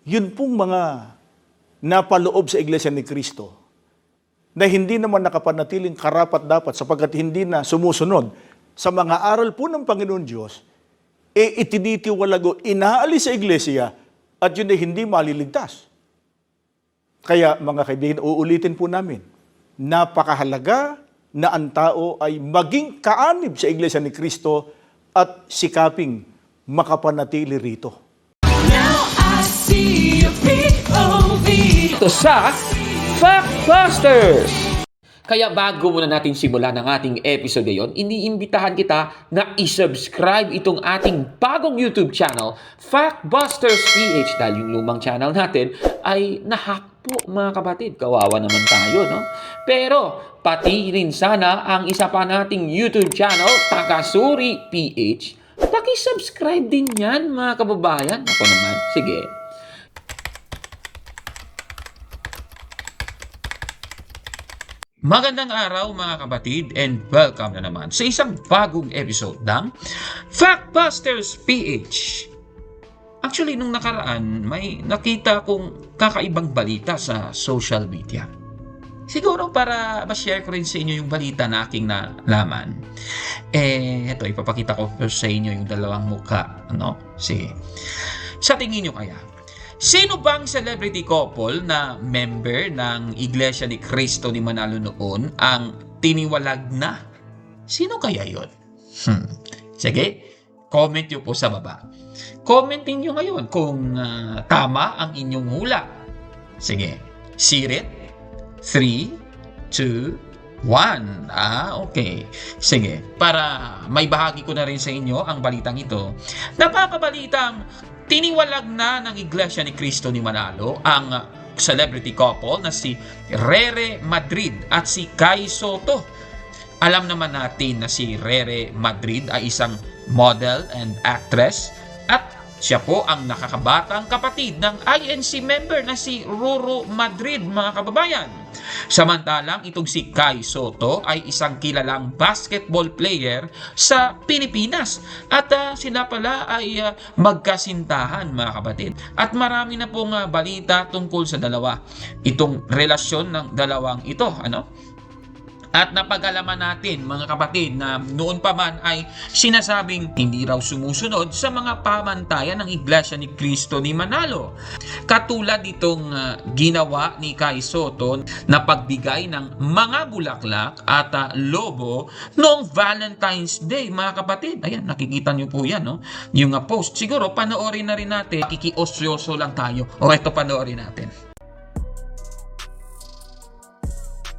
Yun pong mga napaloob sa Iglesia ni Cristo na hindi naman nakapanatiling karapat-dapat sapagkat hindi na sumusunod sa mga aral po ng Panginoon Diyos, itinitiwalago, inaalis sa Iglesia at yun ay hindi maliligtas. Kaya mga kaibigan, uulitin po namin, napakahalaga na ang tao ay maging kaanib sa Iglesia ni Cristo at sikaping makapanatili rito. Now I see a POV. Ito sa Factbusters! Kaya bago muna natin simulan ang ating episode ngayon, iniimbitahan kita na isubscribe itong ating bagong YouTube channel, Factbusters PH, dahil yung lumang channel natin ay nahack po mga kapatid. Kawawa naman tayo, no? Pero pati rin sana ang isa pa nating YouTube channel, Takasuri PH, paki-subscribe din yan mga kababayan. Ako naman, sige. Magandang araw mga kapatid and welcome na naman sa isang bagong episode ng Factbusters PH. Actually, nung nakaraan, may nakita kong kakaibang balita sa social media. Siguro para ma-share ko rin sa inyo yung balita na aking nalaman. Ito, ipapakita ko sa inyo yung dalawang mukha. Sige. Sa tingin nyo kaya, sino bang celebrity couple na member ng Iglesia ni Cristo ni Manalo noon ang tiniwalag na? Sino kaya yon? Sige, comment nyo po sa baba. Commentin nyo ngayon kung tama ang inyong hula. Sige, sirit. 3, 2, 1. Okay. Sige, para may bahagi ko na rin sa inyo ang balitang ito. Napapabalitang tiniwalag na ng Iglesia ni Cristo ni Manalo ang celebrity couple na si Rere Madrid at si Kai Soto. Alam naman natin na si Rere Madrid ay isang model and actress at siya po ang nakakabatang kapatid ng INC member na si Ruru Madrid, mga kababayan. Samantalang itong si Kai Soto ay isang kilalang basketball player sa Pilipinas at sila pala ay magkasintahan, mga kapatid. At marami na pong balita tungkol sa dalawa. Itong relasyon ng dalawang ito, At napag-alaman natin, mga kapatid, na noon pa man ay sinasabing hindi raw sumusunod sa mga pamantayan ng Iglesia ni Cristo ni Manalo. Katulad itong ginawa ni Kai Soto na pagbigay ng mga bulaklak at lobo noong Valentine's Day, mga kapatid. Ayan, nakikita niyo po yan, no? Yung post. Siguro, panoorin na rin natin. Kikiosyoso lang tayo. O ito, panoorin natin.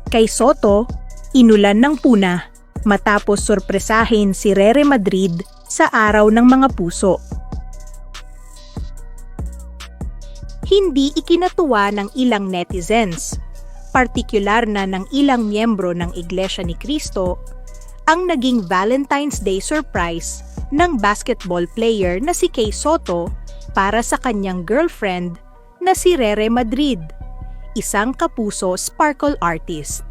Kay Soto, inulan ng puna matapos sorpresahin si Rere Madrid sa Araw ng Mga Puso. Hindi ikinatuwa ng ilang netizens, partikular na ng ilang miyembro ng Iglesia ni Cristo, ang naging Valentine's Day surprise ng basketball player na si Kay Soto para sa kanyang girlfriend na si Rere Madrid, isang kapuso sparkle artist.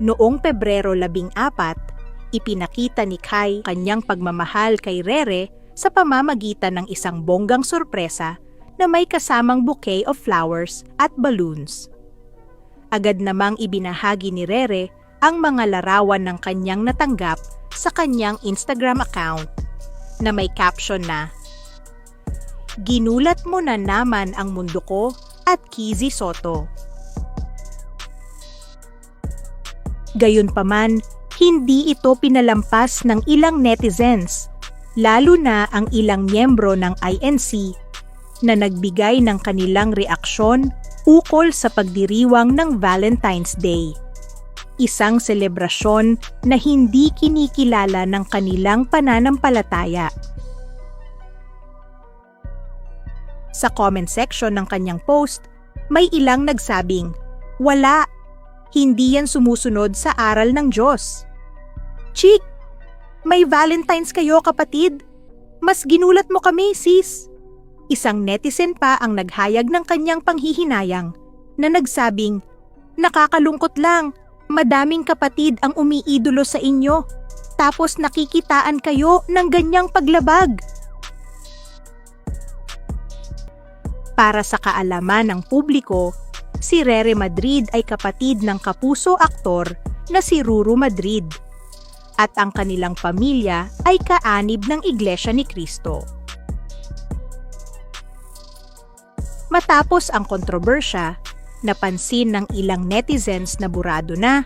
Noong Pebrero 14, ipinakita ni Kai kanyang pagmamahal kay Rere sa pamamagitan ng isang bonggang sorpresa na may kasamang bouquet of flowers at balloons. Agad namang ibinahagi ni Rere ang mga larawan ng kanyang natanggap sa kanyang Instagram account na may caption na, "Ginulat mo na naman ang mundo ko at Kizzy Soto." Gayunpaman, hindi ito pinalampas ng ilang netizens, lalo na ang ilang miyembro ng INC na nagbigay ng kanilang reaksyon ukol sa pagdiriwang ng Valentine's Day, isang selebrasyon na hindi kinikilala ng kanilang pananampalataya. Sa comment section ng kanyang post, may ilang nagsabing, "Wala! Hindi yan sumusunod sa aral ng Diyos." "Chick, may Valentine's kayo kapatid? Mas ginulat mo kami, sis." Isang netizen pa ang naghayag ng kanyang panghihinayang na nagsabing, "Nakakalungkot lang, madaming kapatid ang umiidolo sa inyo, tapos nakikitaan kayo ng ganyang paglabag." Para sa kaalaman ng publiko, si Rere Madrid ay kapatid ng kapuso aktor na si Ruru Madrid at ang kanilang pamilya ay kaanib ng Iglesia ni Cristo. Matapos ang kontrobersya, napansin ng ilang netizens na burado na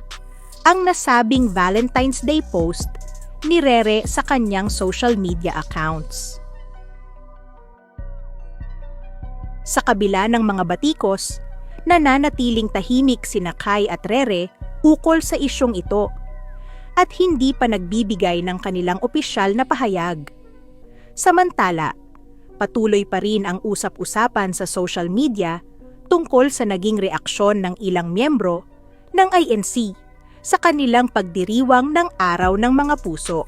ang nasabing Valentine's Day post ni Rere sa kanyang social media accounts. Sa kabila ng mga batikos, nananatiling tahimik sina Kai at Rere ukol sa isyong ito at hindi pa nagbibigay ng kanilang opisyal na pahayag. Samantala, patuloy pa rin ang usap-usapan sa social media tungkol sa naging reaksyon ng ilang miyembro ng INC sa kanilang pagdiriwang ng Araw ng Mga Puso.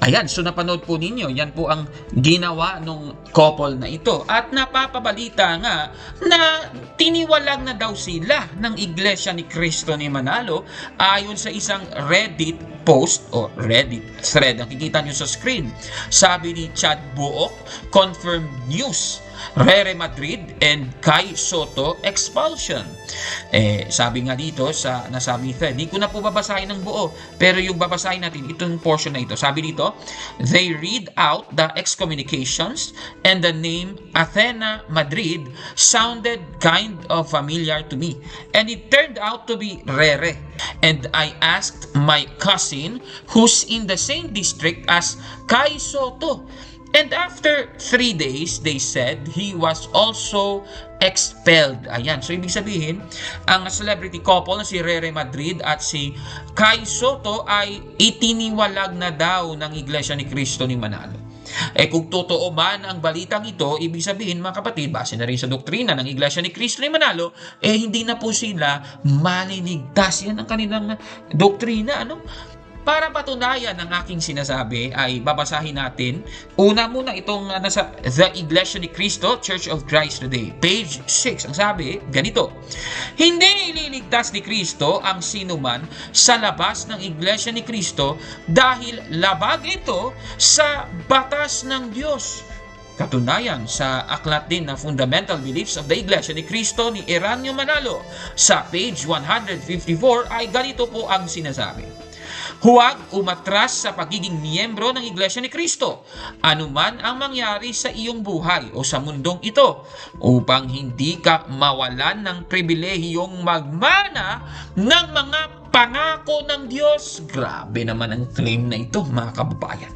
Ayan, so napanood po ninyo, yan po ang ginawa nung couple na ito. At napapabalita nga na tiniwalag na daw sila ng Iglesia ni Cristo ni Manalo ayon sa isang Reddit post o Reddit thread. Nakikita nyo sa screen. Sabi ni Chad Buok, confirmed news. Rere Madrid and Kai Soto expulsion. Sabi nga dito sa nasabi thread, di ko na po babasahin ng buo, pero yung babasahin natin itong portion na ito. Sabi dito, they read out the excommunications and the name Athena Madrid sounded kind of familiar to me, and it turned out to be Rere. And I asked my cousin who's in the same district as Kai Soto. And after 3 days, they said he was also expelled. Ayan. So, ibig sabihin, ang celebrity couple na si Rere Madrid at si Kai Soto ay itiniwalag na daw ng Iglesia ni Cristo ni Manalo. Kung totoo man ang balitang ito, ibig sabihin, mga kapatid, base na rin sa doktrina ng Iglesia ni Cristo ni Manalo, hindi na po sila maliligtas. Yan ang kanilang doktrina, ano? Para patunayan ang aking sinasabi ay babasahin natin. Una muna itong nasa The Iglesia ni Cristo, Church of Christ Today, page 6. Ang sabi, ganito. Hindi ililigtas ni Cristo ang sinuman sa labas ng Iglesia ni Cristo dahil labag ito sa batas ng Diyos. Katunayan sa aklat din na Fundamental Beliefs of the Iglesia ni Cristo ni Eranio Manalo sa page 154 ay ganito po ang sinasabi. Huwag umatras sa pagiging miyembro ng Iglesia ni Cristo, anuman ang mangyari sa iyong buhay o sa mundong ito, upang hindi ka mawalan ng pribilehiyong magmana ng mga pangako ng Diyos. Grabe naman ang claim na ito, mga kababayan.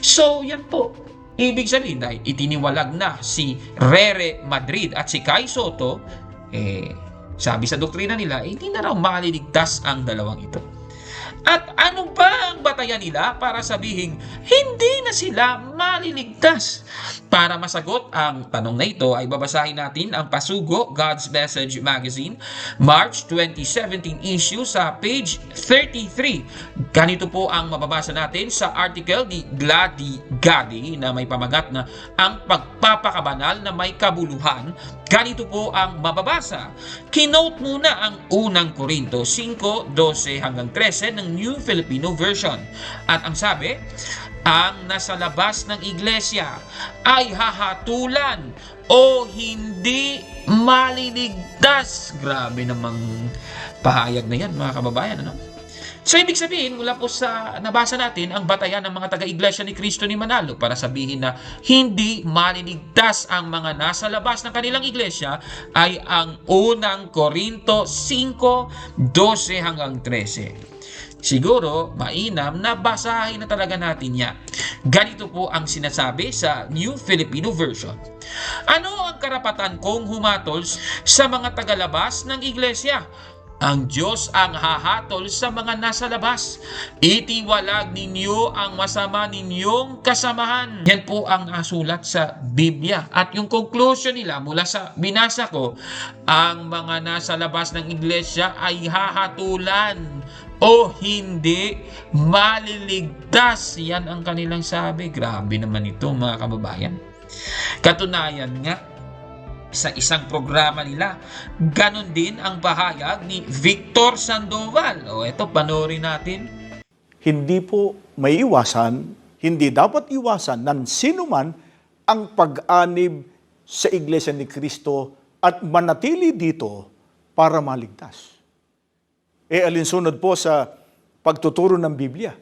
So, yan po. Ibig sabihin, dahil itiniwalag na si Rere Madrid at si Kai Soto, sabi sa doktrina nila, hindi na raw maliligtas ang dalawang ito. At ano ba ang batayan nila para sabihin hindi na sila maliligtas? Para masagot ang tanong na ito ay babasahin natin ang Pasugo, God's Message Magazine, March 2017 issue sa page 33. Ganito po ang mababasa natin sa article ni Glady Gadi na may pamagat na ang pagpapakabanal na may kabuluhan. Ganito po ang mababasa. Kinote muna ang unang Korinto 5:12 hanggang 13 ng New Filipino Version. At ang sabi, ang nasa labas ng iglesia ay hahatulan o hindi maliligtas. Grabe namang pahayag na yan, mga kababayan. Ano? So, ibig sabihin, mula po sa nabasa natin, ang batayan ng mga taga-Iglesia ni Cristo ni Manalo para sabihin na hindi maliligtas ang mga nasa labas ng kanilang iglesia ay ang unang Korinto 5:12 hanggang 13. Siguro, mainam na basahin na talaga natin yan. Ganito po ang sinasabi sa New Filipino Version. Ano ang karapatan kong humatol sa mga tagalabas ng iglesia? Ang Diyos ang hahatol sa mga nasa labas. Itiwalag ninyo ang masama ninyong kasamahan. Yan po ang sulat sa Biblia. At yung conclusion nila mula sa binasa ko, ang mga nasa labas ng iglesia ay hahatulan o hindi maliligtas. Yan ang kanilang sabi. Grabe naman ito, mga kababayan. Katunayan nga, sa isang programa nila, ganon din ang pahayag ni Victor Sandoval. O eto, panoorin natin. Hindi po may iwasan, hindi dapat iwasan ng sinuman ang pag-anib sa Iglesia ni Kristo at manatili dito para maligtas. Alinsunod po sa pagtuturo ng Biblia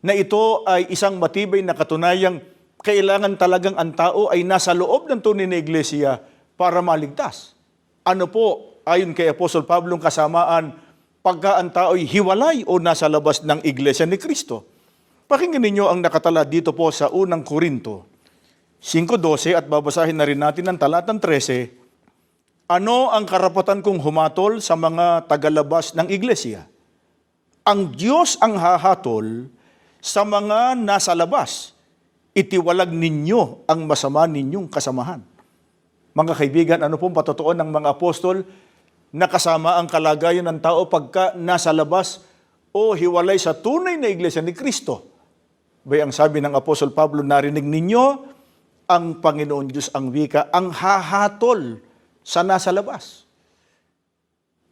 na ito ay isang matibay na katunayang kailangan talagang ang tao ay nasa loob ng tunay na iglesia para maligtas. Ano po, ayon kay Apostol Pablo, ang kasamaan pagka ang tao ay hiwalay o nasa labas ng iglesia ni Kristo? Pakinggan ninyo ang nakatala dito po sa unang Korinto 5:12 at babasahin na rin natin ang talatang 13. Ano ang karapatan kong humatol sa mga tagalabas ng iglesia? Ang Diyos ang hahatol sa mga nasa labas. Itiwalag ninyo ang masama ninyong kasamahan. Mga kaibigan, ano pong patotoo ng mga apostol na kasama ang kalagayan ng tao pagka nasa labas o hiwalay sa tunay na iglesia ni Kristo? Bay ang sabi ng Apostol Pablo, narinig ninyo, ang Panginoon Diyos ang wika, ang hahatol sa nasa labas.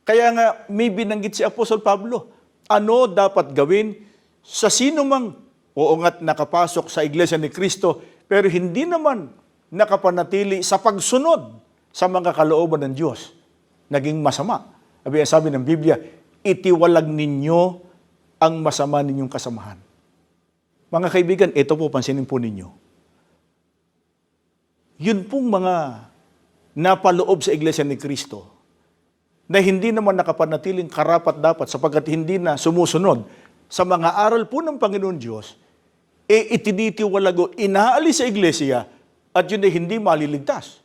Kaya nga may binanggit si Apostol Pablo, ano dapat gawin sa sino mang oo nga't nakapasok sa iglesia ni Kristo pero hindi naman nakapanatili sa pagsunod sa mga kalooban ng Diyos. Naging masama. Sabi ng Biblia, itiwalag ninyo ang masama ninyong kasamahan. Mga kaibigan, ito po, pansinin po ninyo. Yun pong mga napaloob sa iglesia ni Kristo na hindi naman nakapanatiling karapat-dapat sapagkat hindi na sumusunod sa mga aral po ng Panginoon Diyos, itinitiwalag o inaalis sa iglesia at yun ay hindi maliligtas.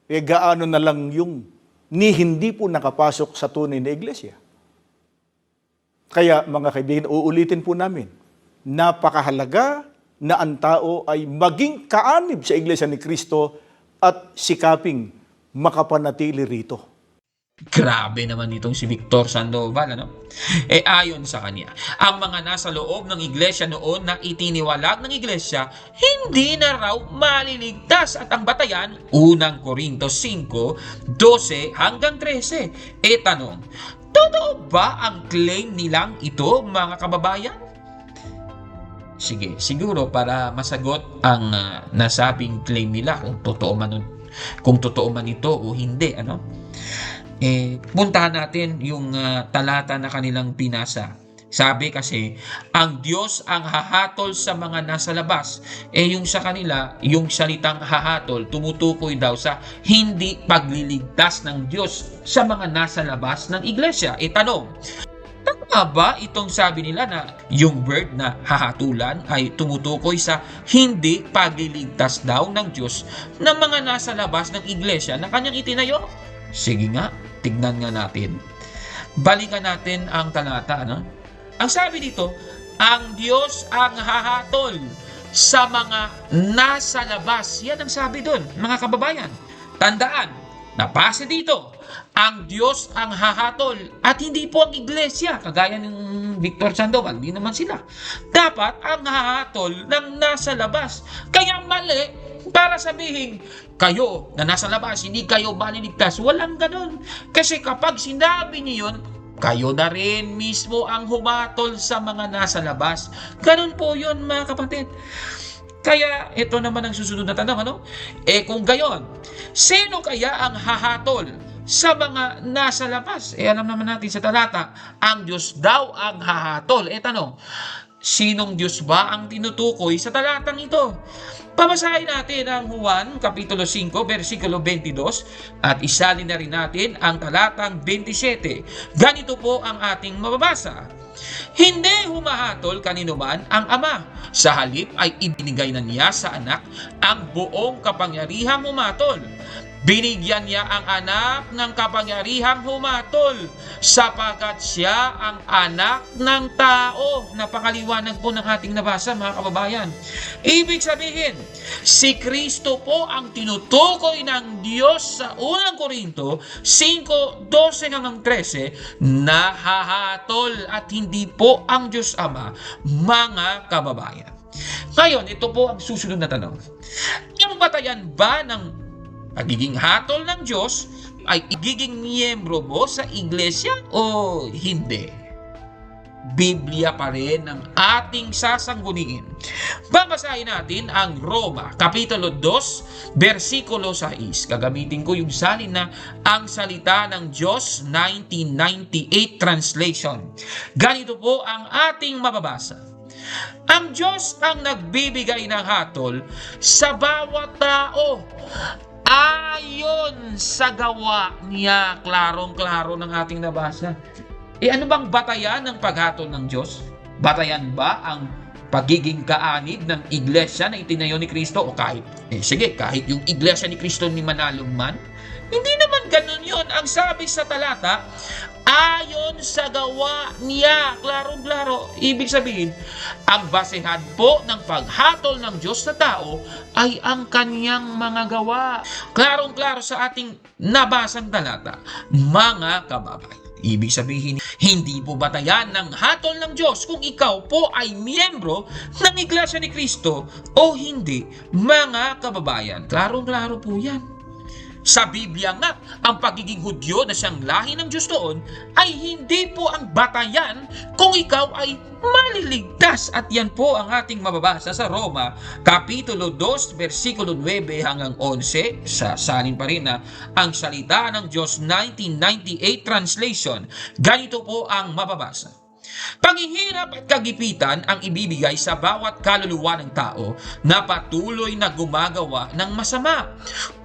Gaano na lang yung ni hindi po nakapasok sa tunay na iglesia. Kaya mga kaibigan, uulitin po namin, napakahalaga na ang tao ay maging kaanib sa iglesia ni Kristo at sikaping makapanatili rito. Grabe naman itong si Victor Sandoval, ano? Ayon sa kanya, ang mga nasa loob ng iglesia noon na itiniwalag ng iglesia, hindi na raw maliligtas. At ang batayan, unang Korinto 5:12 hanggang 13. Tanong, totoo ba ang claim nilang ito, mga kababayan? Sige, siguro para masagot ang nasabing claim nila kung totoo man ito o hindi, ano? Puntahan natin yung talata na kanilang binasa. Sabi kasi, ang Diyos ang hahatol sa mga nasa labas. Yung sa kanila, yung salitang hahatol, tumutukoy daw sa hindi pagliligtas ng Diyos sa mga nasa labas ng iglesia. Tanong, tama ba itong sabi nila na yung word na hahatulan ay tumutukoy sa hindi pagliligtas daw ng Diyos ng mga nasa labas ng iglesia na kanyang itinayo? Sige nga, tignan nga natin. Balikan natin ang talata, no? Ang sabi dito, ang Diyos ang hahatol sa mga nasa labas. Yan ang sabi doon, mga kababayan. Tandaan, napasa dito, ang Diyos ang hahatol at hindi po ang iglesia, kagaya ng Victor Sandoval, hindi naman sila. Dapat ang hahatol ng nasa labas. Kaya mali para sabihin, kayo na nasa labas, hindi kayo maliligtas. Walang ganun. Kasi kapag sinabi niyo yun, kayo na rin mismo ang humatol sa mga nasa labas. Ganun po yun, mga kapatid. Kaya ito naman ang susunod na tanong, ano? Kung gayon, sino kaya ang hahatol sa mga nasa labas? Alam naman natin sa talata, ang Diyos daw ang hahatol. Tanong, sinong Diyos ba ang tinutukoy sa talatang ito? Pabasahin natin ang Juan, Kapitulo 5, versikulo 22 at isalin na rin natin ang talatang 27. Ganito po ang ating mababasa. Hindi humahatol kanino man ang Ama. Sa halip ay ibinigay na niya sa anak ang buong kapangyarihang humatol. Binigyan niya ang anak ng kapangyarihang humatol sapagkat siya ang anak ng tao. Napakaliwanag po ng ating nabasa, mga kababayan. Ibig sabihin, si Kristo po ang tinutukoy ng Diyos sa unang Korinto 5:12 hanggang 13 na hahatol at hindi po ang Diyos Ama, mga kababayan. Ngayon, ito po ang susunod na tanong. Ang batayan ba ng pagiging hatol ng Diyos ay igiging miyembro mo sa iglesia o hindi? Biblia pa rin ang ating sasangguniin. Babasahin natin ang Roma, Kapitulo 2, versikulo 6. Gagamitin ko yung salin na ang salita ng Diyos 1998 translation. Ganito po ang ating mababasa. Ang Diyos ang nagbibigay ng hatol sa bawat tao ayon sa gawa niya. Klarong-klaro ng ating nabasa. Ano bang batayan ng paghatol ng Diyos? Batayan ba ang pagiging kaanib ng iglesia na itinayo ni Kristo? O kahit yung iglesia ni Kristo ni Manalong man? Hindi naman ganun yon. Ang sabi sa talata, ayon sa gawa niya. Klarong-klaro. Ibig sabihin, ang basehan po ng paghatol ng Diyos sa tao ay ang kanyang mga gawa. Klarong-klaro sa ating nabasang talata, mga kababayan. Ibig sabihin, hindi po batayan ng hatol ng Diyos kung ikaw po ay miyembro ng Iglesia ni Kristo o hindi, mga kababayan. Klarong-klaro po yan. Sa Biblia nga, ang pagiging Hudyo na siyang lahi ng Diyos doon ay hindi po ang batayan kung ikaw ay maliligtas. At yan po ang ating mababasa sa Roma, Kapitulo 2, versikulo 9 hanggang 11, sa salin pa rin na ang salita ng Diyos 1998 translation. Ganito po ang mababasa. Panghihirap at kagipitan ang ibibigay sa bawat kaluluwa ng tao na patuloy na gumagawa ng masama.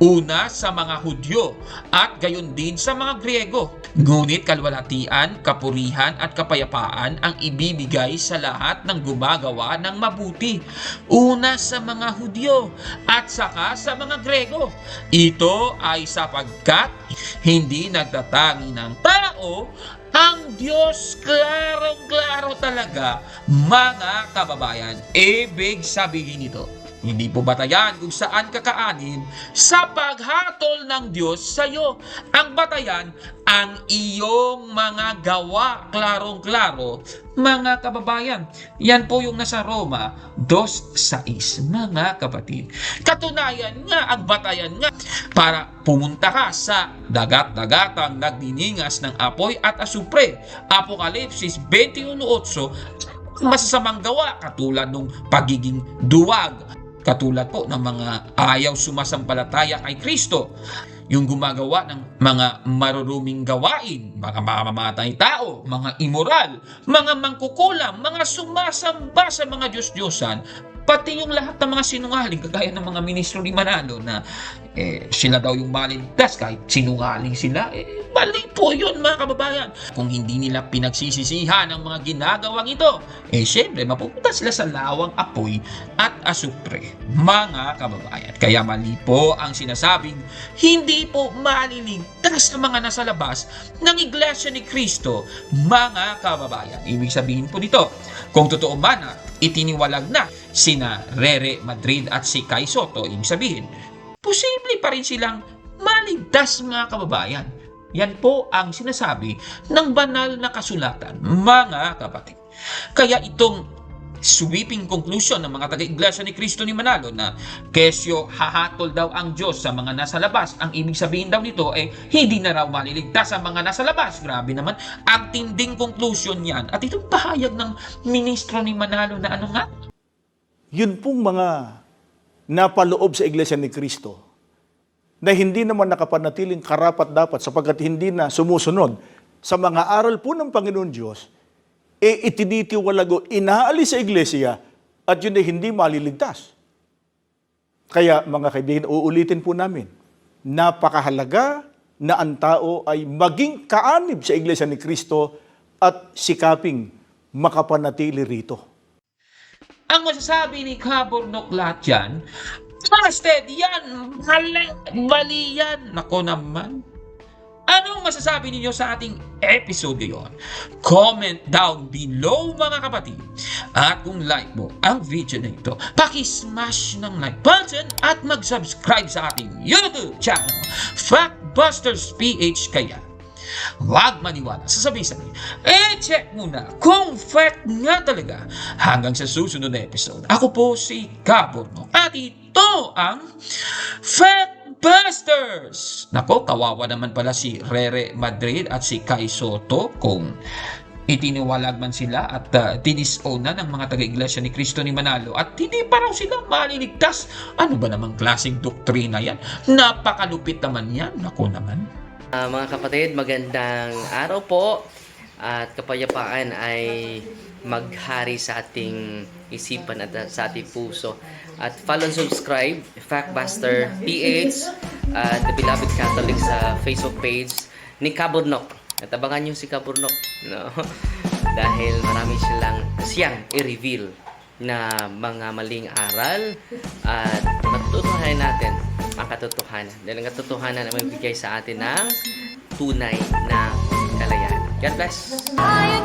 Una sa mga Hudyo at gayon din sa mga Griego. Ngunit kalwalhatian, kapurihan at kapayapaan ang ibibigay sa lahat ng gumagawa ng mabuti. Una sa mga Hudyo at saka sa mga Griego. Ito ay sapagkat hindi nagtatangi ng tao ang Diyos. Klarong-klaro talaga, mga kababayan. Ibig sabihin nito, hindi po batayan kung saan kakaanib sa paghatol ng Diyos sa iyo. Ang batayan, ang iyong mga gawa. Klarong-klaro, mga kababayan. Yan po yung nasa Roma 2:6, mga kapatid. Katunayan nga, ang batayan nga, para pumunta ka sa dagat-dagatang nagdiningas ng apoy at asupre. Apokalipsis 21:8, masasamang gawa katulad ng pagiging duwag, katulad po ng mga ayaw sumasampalataya kay Kristo, yung gumagawa ng mga maruruming gawain, mga mamamatay tao, mga immoral, mga mangkukulam, mga sumasamba sa mga Diyos-Diyosan, pati yung lahat ng mga sinungaling, kagaya ng mga ministro ni Manalo na sila daw yung maligtas kahit sinungaling sila. Mali po yun, mga kababayan. Kung hindi nila pinagsisisihan ang mga ginagawang ito, syempre mapupunta sila sa lawang apoy at asupre, mga kababayan. Kaya mali po ang sinasabing hindi po maliligtas sa mga nasa labas ng Iglesia ni Kristo, mga kababayan. Ibig sabihin po dito, kung totoo man na itiniwalag na sina Rere Madrid at si Kai Soto, ibig sabihin, posible pa rin silang maligtas, mga kababayan. Yan po ang sinasabi ng banal na kasulatan, mga kapatid. Kaya itong sweeping conclusion ng mga taga-Iglesia ni Kristo ni Manalo na kesyo hahatol daw ang Diyos sa mga nasa labas, ang ibig sabihin daw nito hindi na raw maliligtas ang mga nasa labas. Grabe naman, ang tinding conclusion yan. At itong pahayag ng ministro ni Manalo na ano nga? Yun pong mga napaloob sa Iglesia ni Kristo na hindi naman nakapanatiling karapat-dapat sapagkat hindi na sumusunod sa mga aral po ng Panginoon Diyos, itinitiwalago, inaalis sa Iglesia at yun ay hindi maliligtas. Kaya mga kaibigan, uulitin po namin, napakahalaga na ang tao ay maging kaanib sa Iglesia ni Kristo at sikaping makapanatili rito. Ang masasabi ni Kabornok lahat yan, Pasted, yan, mali yan. Nako naman. Anong masasabi ninyo sa ating episode ngayon? Comment down below, mga kapatid. At kung like mo ang video na ito, paki-smash ng like button at mag-subscribe sa ating YouTube channel, Factbusters PH. Kaya wag maniwala sa sabi-sabi. Check muna kung fact nga talaga. Hanggang sa susunod na episode. Ako po si Kaborno at ito ang Factbusters. Nako, kawawa naman pala si Rere Madrid at si Kai Soto kung Itiniwalag man sila at tinisown na ng mga taga-iglesia ni Cristo ni Manalo at hindi pa raw sila maliligtas. Ano ba namang klaseng doktrina yan? Napakalupit naman yan. Naku naman. Mga kapatid, magandang araw po at kapayapaan ay maghari sa ating isipan at sa ating puso. At follow and subscribe, Factbuster PH at The Beloved Catholic sa Facebook page ni Kaburnok. At abangan nyo si Kaburnok, no? Dahil marami siyang i-reveal na mga maling aral at matutuhanan natin ang katotohanan. Dahil ang katotohanan ay magbigay sa atin ng tunay na kalayaan. God bless! I am